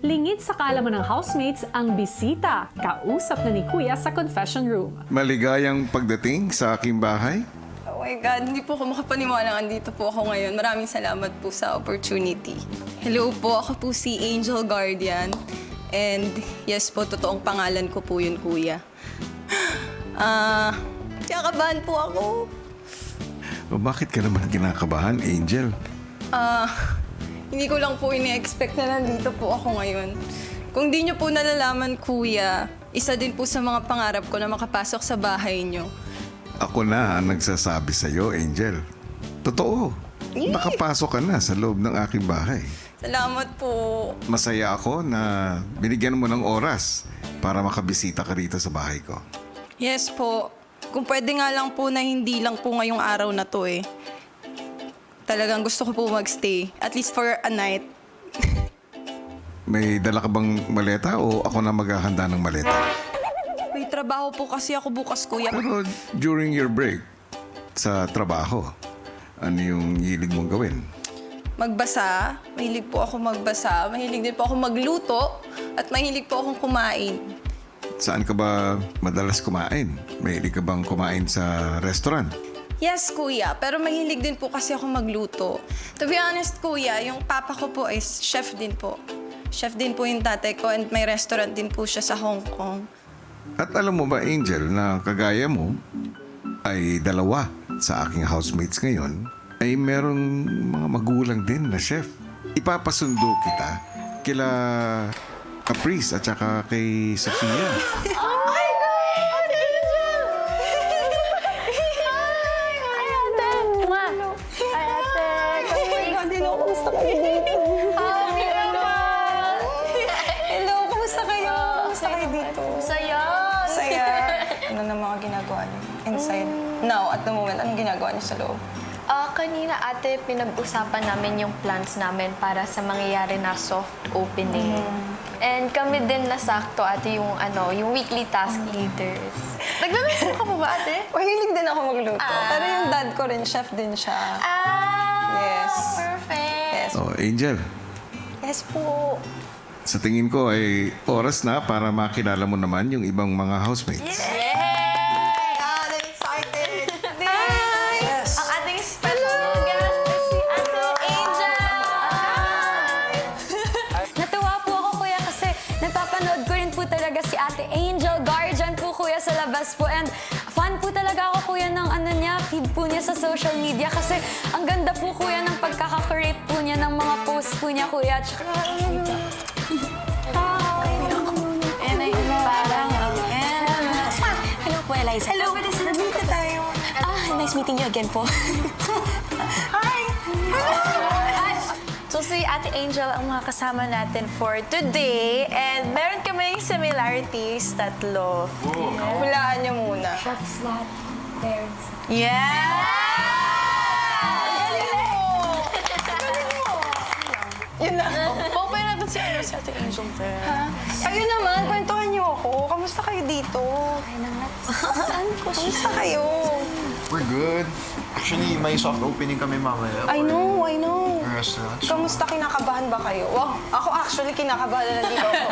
Lingid sa kaalaman ng housemates ang bisita. Kausap na ni Kuya sa confession room. Maligayang pagdating sa aking bahay. Oh my God, hindi po ako makapaniwala andito po ako ngayon. Maraming salamat po sa opportunity. Hello po, ako po si Angel Guardian. And yes po, totoong pangalan ko po yun, Kuya. Kinakabahan po ako. O bakit ka naman kinakabahan, Angel? Hindi ko lang po ini-expect na nandito po ako ngayon. Kung di niyo po nalalaman, Kuya, isa din po sa mga pangarap ko na makapasok sa bahay niyo. Ako na ang nagsasabi sa'yo, Angel. Totoo. Nakapasok ka na sa loob ng aking bahay. Salamat po. Masaya ako na binigyan mo ng oras para makabisita ka rito sa bahay ko. Yes po. Kung pwede nga lang po na hindi lang po ngayong araw na to eh. Talagang gusto ko po magstay. At least for a night. May dala ka bang maleta o ako na maghahanda ng maleta? May trabaho po kasi ako bukas, Kuya. Pero during your break sa trabaho, ano yung hilig mong gawin? Magbasa. Mahilig po ako magbasa. Mahilig din po ako magluto. At mahilig po akong kumain. Saan ka ba madalas kumain? Mahilig ka bang kumain sa restaurant? Yes, Kuya. Pero mahilig din po kasi ako magluto. To be honest, Kuya, yung papa ko po is chef din po. Chef din po yung tatay ko and may restaurant din po siya sa Hong Kong. At alam mo ba, Angel, na kagaya mo ay dalawa sa aking housemates ngayon ay merong mga magulang din na chef. Ipapasundo kita kila Caprice at saka kay Sofia. Hello, kumusta kayo? Kumusta kayo dito? Saya! Saya. Ano na mga ginagawa niyo inside? Now, at the moment, anong ginagawa niyo sa loob? Kanina ate, pinag-usapan namin yung plans namin para sa mangyayari na soft opening. And kami din nasakto ate yung weekly task leaders. Naglalaro ka po ba ate? Mahilig din ako magluto. Pero yung dad ko rin, chef din siya. Yes. Perfect! Yes. Oh, Angel, Yes po. sa tingin ko ay oras na para makilala mo naman yung ibang mga housemates. Yay! God, I'm excited. Yes! Ang ating special guest is si Ate Angel! Natuwa po ako, Kuya, kasi napapanood ko rin po talaga si Ate Angel Guardian po, Kuya, sa labas po. And fan po talaga ako, Kuya, ng feed po niya sa social media kasi ang ganda po, Kuya, ng pagkakakurate po niya ng mga posts po niya, Kuya. Tsaka, Hello po, Eliza. Hello, nandito tayo. Nice meeting you again po. So si Ate Angel ang mga kasama natin for today. And meron kaming similarities, tatlo. Hulaan niyo muna. chef's lot, parents. Yeah! Yun na. Pupay natin si Ate Angel there. Kayo naman, kwentuhan niyo ako. Kamusta kayo dito? Kamusta kayo? We're good. Actually, may soft opening kami mamaya. I know, I know. Restaurant. Kamusta, kinakabahan ba kayo? Wow, ako actually kinakabahan na nandito ako.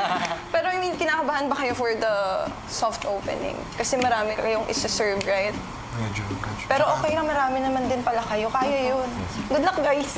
Pero I mean, kinakabahan ba kayo for the soft opening? Kasi marami kayong isa-serve, right? Medyo. Pero okay na, marami naman din pala kayo. Kaya yun. Good luck, guys.